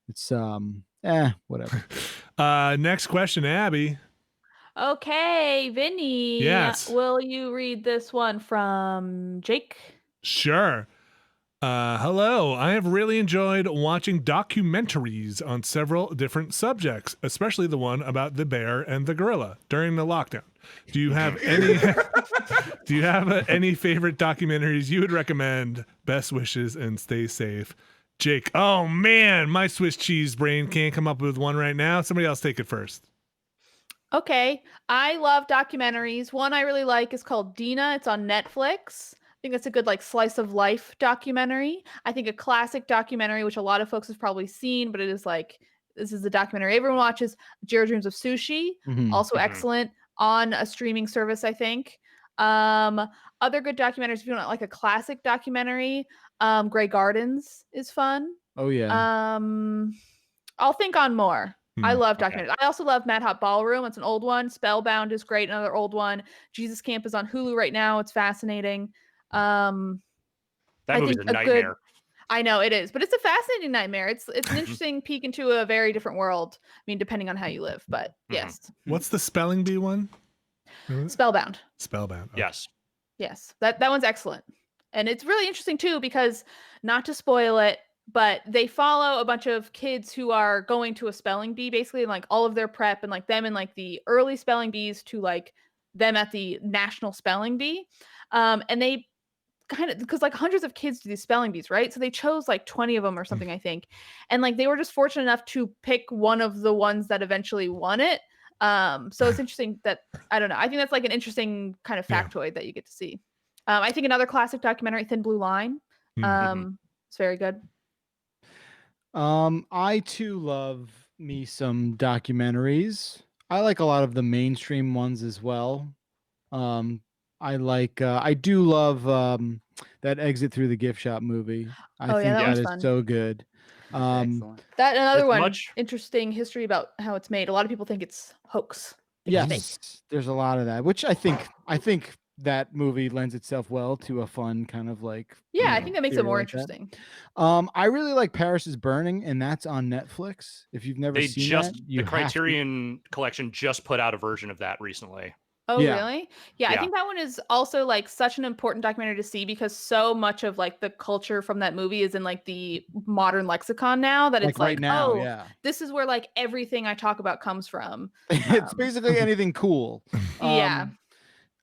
It's whatever. Next question, Abby. Okay, Vinny. Yes. Will you read this one from Jake? Sure. Hello. I have really enjoyed watching documentaries on several different subjects, especially the one about the bear and the gorilla during the lockdown. Do you have any any favorite documentaries you would recommend? Best wishes and stay safe. Jake. Oh man, my Swiss cheese brain can't come up with one right now. Somebody else take it first. Okay. I love documentaries. One I really like is called Dina. It's on Netflix. I think it's a good like slice of life documentary. I think a classic documentary, which a lot of folks have probably seen, but it is like this is a documentary everyone watches. Jiro Dreams of Sushi, also excellent on a streaming service, I think. Other good documentaries if you want like a classic documentary, Grey Gardens is fun. Oh yeah. I'll think on more. I love documentaries. I also love Mad Hot Ballroom. It's an old one. Spellbound is great. Another old one. Jesus Camp is on Hulu right now. It's fascinating. That movie's a nightmare. I know it is, but it's a fascinating nightmare. It's an interesting peek into a very different world. I mean, depending on how you live, but yes. What's the spelling bee one? Spellbound. Spellbound. Okay. Yes. That one's excellent. And it's really interesting too, because not to spoil it, but they follow a bunch of kids who are going to a spelling bee, basically, and like all of their prep and like them in like the early spelling bees to like them at the national spelling bee. And they kind of, because like hundreds of kids do these spelling bees, right? So they chose like 20 of them or something, I think. And like they were just fortunate enough to pick one of the ones that eventually won it. So it's interesting that, I don't know. I think that's like an interesting kind of factoid that you get to see. I think another classic documentary, Thin Blue Line. It's very good. I too love me some documentaries. I like a lot of the mainstream ones as well. I do love that Exit Through the Gift Shop movie. I think that is fun. So good. That another one, interesting history about how it's made. A lot of people think it's hoax. Yes, there's a lot of that, which I think that movie lends itself well to a fun kind of like I think that makes it more interesting. I really like Paris is Burning, and that's on Netflix. If you've never seen that, the Criterion Collection just put out a version of that recently. Oh, really? Yeah, I think that one is also like such an important documentary to see because so much of like the culture from that movie is in like the modern lexicon now that it's like, right now, this is where like everything I talk about comes from. It's basically anything cool. Yeah.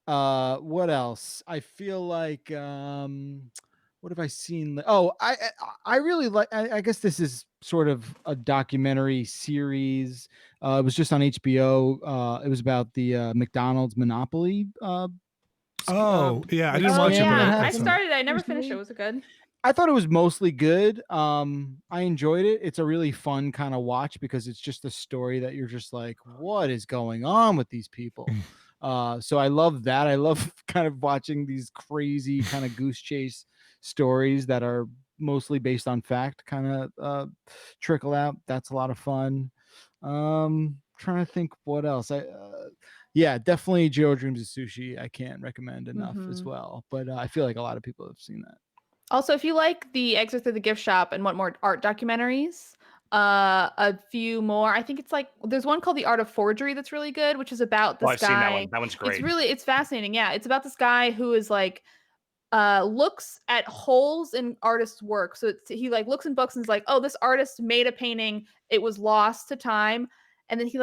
What else? I feel like what have I seen? Oh, I really like, I guess this is sort of a documentary series. It was just on HBO. It was about the McDonald's monopoly. I didn't watch it. I started it. I never finished it. Was it good? I thought it was mostly good. I enjoyed it. It's a really fun kind of watch because it's just a story that you're just like, what is going on with these people? So I love that. I love kind of watching these crazy kind of goose chase stories that are mostly based on fact kind of trickle out. That's a lot of fun. Trying to think what else. Definitely Jiro Dreams of Sushi. I can't recommend enough as well. But I feel like a lot of people have seen that. Also, if you like the Exit Through the Gift Shop and want more art documentaries, a few more. I think it's like there's one called The Art of Forgery that's really good, which is about this guy. Seen that one. That one's great. It's fascinating. Yeah, it's about this guy who is like looks at holes in artists' work. So he like looks in books and is like, oh, this artist made a painting. It was lost to time. And then he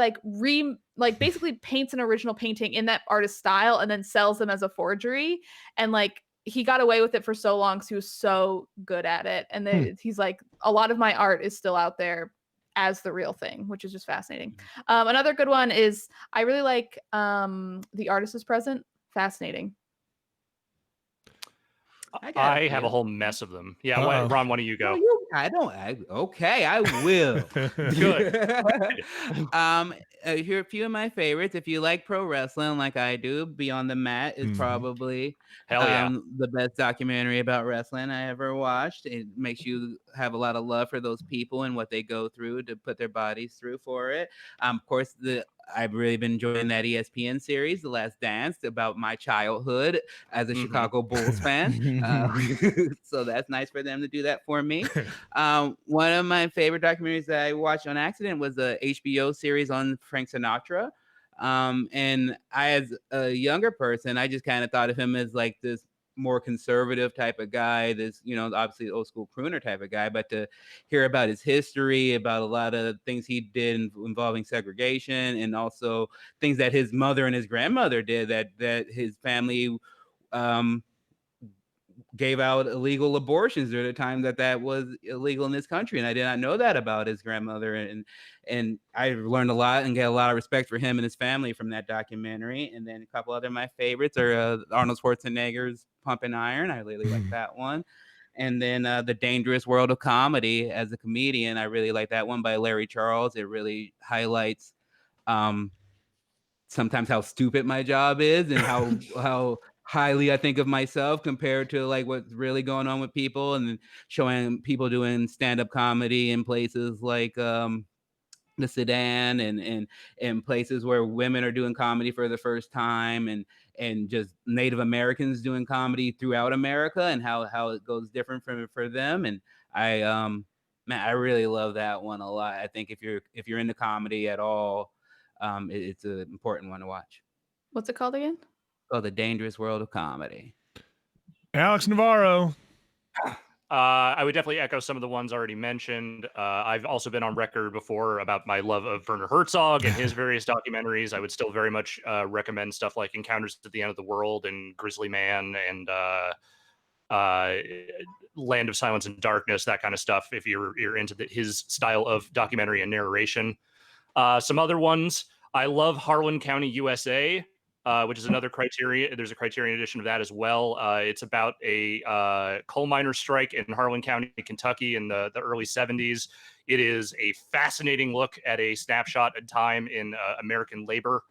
basically paints an original painting in that artist's style and then sells them as a forgery. And like he got away with it for so long because he was so good at it. And he's like, a lot of my art is still out there as the real thing, which is just fascinating. Another good one is I really like The Artist is Present. Fascinating. I have a whole mess of them. Yeah, Ron, why don't you go? Okay, I will. Good. Here are a few of my favorites. If you like pro wrestling like I do, Beyond the Mat is probably the best documentary about wrestling I ever watched. It makes you have a lot of love for those people and what they go through to put their bodies through for it. Of course, I've really been enjoying that ESPN series, The Last Dance, about my childhood as a Chicago Bulls fan. So that's nice for them to do that for me. One of my favorite documentaries that I watched on accident was a HBO series on Frank Sinatra. And I, as a younger person, I just kind of thought of him as like this more conservative type of guy, this, obviously old school crooner type of guy, but to hear about his history, about a lot of things he did involving segregation, and also things that his mother and his grandmother did, that his family gave out illegal abortions during the time that was illegal in this country. And I did not know that about his grandmother. And I learned a lot and get a lot of respect for him and his family from that documentary. And then a couple other my favorites are Arnold Schwarzenegger's Pumping Iron. I really like that one. And then The Dangerous World of Comedy. As a comedian, I really like that one by Larry Charles. It really highlights sometimes how stupid my job is and how highly I think of myself compared to like what's really going on with people, and showing people doing stand-up comedy in places like the Sudan and places where women are doing comedy for the first time, and just Native Americans doing comedy throughout America, and how it goes different for them. And I really love that one a lot. I think if you're into comedy at all, it's an important one to watch. What's it called again? Oh, The Dangerous World of Comedy. Alex Navarro. I would definitely echo some of the ones already mentioned. I've also been on record before about my love of Werner Herzog and his various documentaries. I would still very much recommend stuff like Encounters at the End of the World and Grizzly Man and Land of Silence and Darkness, that kind of stuff, if you're into his style of documentary and narration. Some other ones, I love Harlan County, USA. Which is another Criterion. There's a Criterion edition of that as well. It's about a coal miner strike in Harlan County, Kentucky in the early 70s. It is a fascinating look at a snapshot in time in American labor.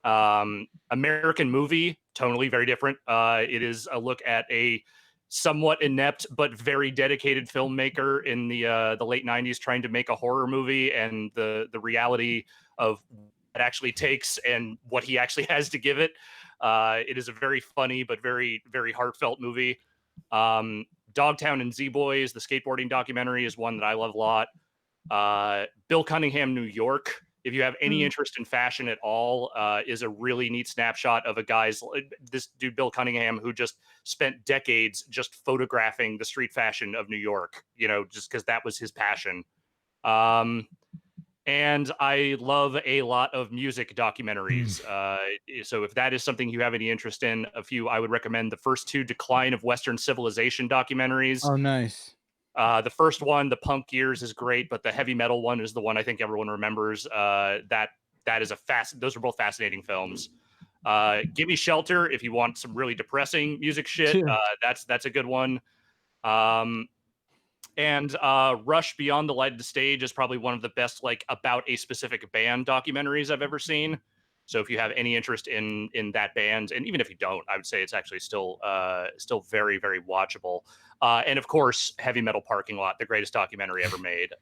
American movie, tonally very different. It is a look at a somewhat inept but very dedicated filmmaker in the late 90s trying to make a horror movie, and the reality of it actually takes and what he actually has to give it. It is a very funny but very, very heartfelt movie. Dogtown and Z-Boys, the skateboarding documentary, is one that I love a lot. Bill Cunningham, New York, if you have any interest in fashion at all, is a really neat snapshot of this dude Bill Cunningham, who just spent decades just photographing the street fashion of New York, just because that was his passion. And I love a lot of music documentaries. So if that is something you have any interest in, I would recommend the first two Decline of Western Civilization documentaries. Oh, nice. The first one, The Punk Years, is great, but the heavy metal one is the one I think everyone remembers. That is those are both fascinating films. Gimme Shelter, if you want some really depressing music shit, that's a good one. And Rush Beyond the Lighted Stage is probably one of the best, like, about a specific band documentaries I've ever seen. So if you have any interest in that band, and even if you don't, I would say it's actually still very, very watchable. And of course, Heavy Metal Parking Lot, the greatest documentary ever made.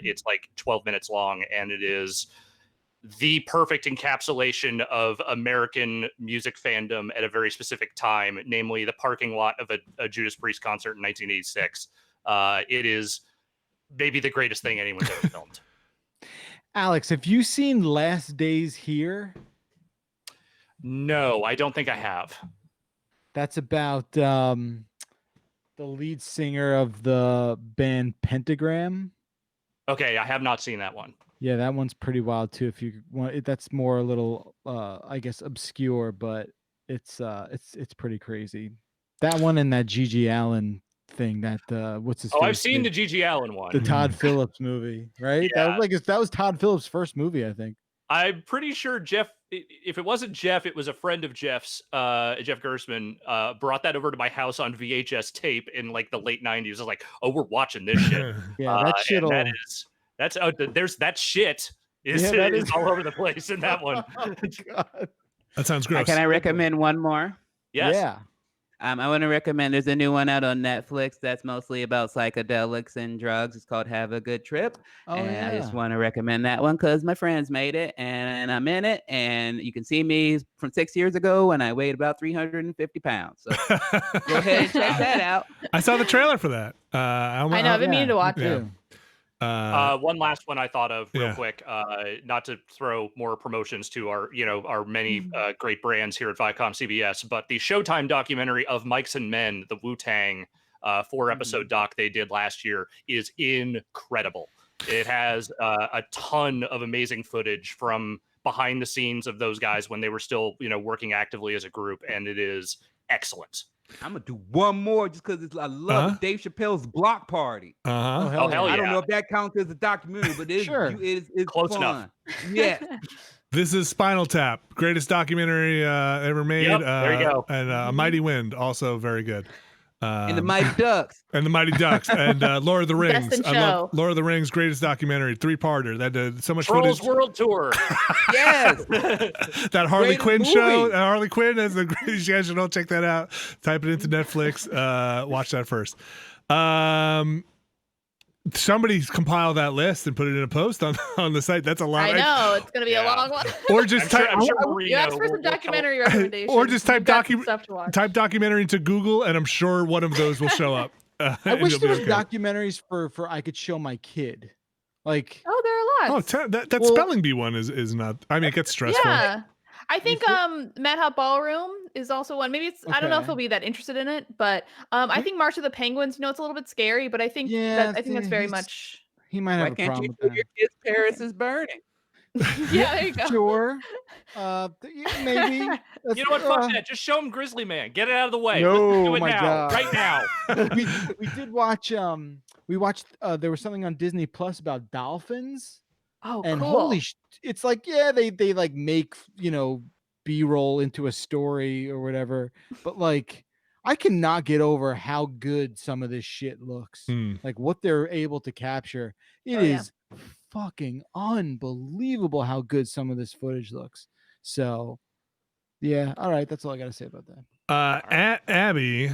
It's like 12 minutes long, and it is the perfect encapsulation of American music fandom at a very specific time, namely the parking lot of a Judas Priest concert in 1986. It is maybe the greatest thing anyone's ever filmed. Alex, have you seen Last Days Here? No, I don't think I have. That's about the lead singer of the band Pentagram. Okay, I have not seen that one. Yeah, that one's pretty wild too. If you want, that's more a little, I guess, obscure, but it's pretty crazy. That one and that Gigi Allen thing, that what's his? I've seen the Gigi Allen one, the Todd Phillips movie, right? Yeah. That was Todd Phillips' first movie, I think. I'm pretty sure Jeff. If it wasn't Jeff, it was a friend of Jeff's. Jeff Gersman brought that over to my house on VHS tape in like the late '90s. I was like, "Oh, we're watching this shit." Yeah, that shit. There's that shit is all over the place in that one. Oh, God. That sounds gross. Can I recommend one more? Yes. Yeah. I want to recommend. There's a new one out on Netflix that's mostly about psychedelics and drugs. It's called Have a Good Trip, Oh and I just yeah. want to recommend that one because my friends made it, and I'm in it. And you can see me from 6 years ago when I weighed about 350 pounds. So go ahead and check that out. I saw the trailer for that. I know. I've been meaning to watch me it. too. One last one I thought of real yeah. quick, not to throw more promotions to our many great brands here at Viacom CBS, but the Showtime documentary of Mikes and Men, the Wu-Tang 4-episode doc they did last year is incredible. It has a ton of amazing footage from behind the scenes of those guys when they were still, working actively as a group, and it is excellent. I'm gonna do one more just because I love Dave Chappelle's Block Party. Uh-huh. hell hell I don't yeah. know if that counts as a documentary, but it's Sure. it's Close fun. enough. Yeah. This is Spinal Tap, greatest documentary ever made. Yep, there you go. And A Mighty Wind, also very good. And the Mighty Ducks. And the Mighty Ducks and Lord of the Rings. Best in I love show. Lord of the Rings, greatest documentary, 3-parter. That did so much Trolls footage. World Tour. Yes. That Harley Greatest Quinn show. movie. Harley Quinn is the greatest. You guys should all check that out. Type it into Netflix. Watch that first. Somebody compile that list and put it in a post on the site. That's a lot. I know it's gonna be a Yeah. long one. Or just type. I'm sure You Marino asked for some will tell- documentary recommendations. Or just type You've got some stuff to watch. type documentary into Google, and I'm sure one of those will show up. I and wish you'll there be was okay. documentaries for I could show my kid. Like Oh, there are lots. That Well- spelling bee one is not. I mean, it gets stressful. Yeah. I think think- Madhouse Ballroom is also one. Maybe it's I don't know if Okay. he'll be that interested in it, but I think March of the Penguins, it's a little bit scary, but I think Yeah, I think that's very he's- much he might Why have a can't problem you with do that. your kids' Paris is burning? yeah, there you go. Sure. Yeah, maybe. You know what? Fuck that. Just show him Grizzly Man. Get it out of the way. Let's No, do it my now. God. Right now. we did watch there was something on Disney Plus about dolphins, Oh, and cool. holy it's like they like make B-roll into a story or whatever, but like I cannot get over how good some of this shit looks. Hmm. Like what they're able to capture. It Oh, yeah. is fucking unbelievable how good some of this footage looks. So yeah, all right, that's all I gotta say about that. Abby,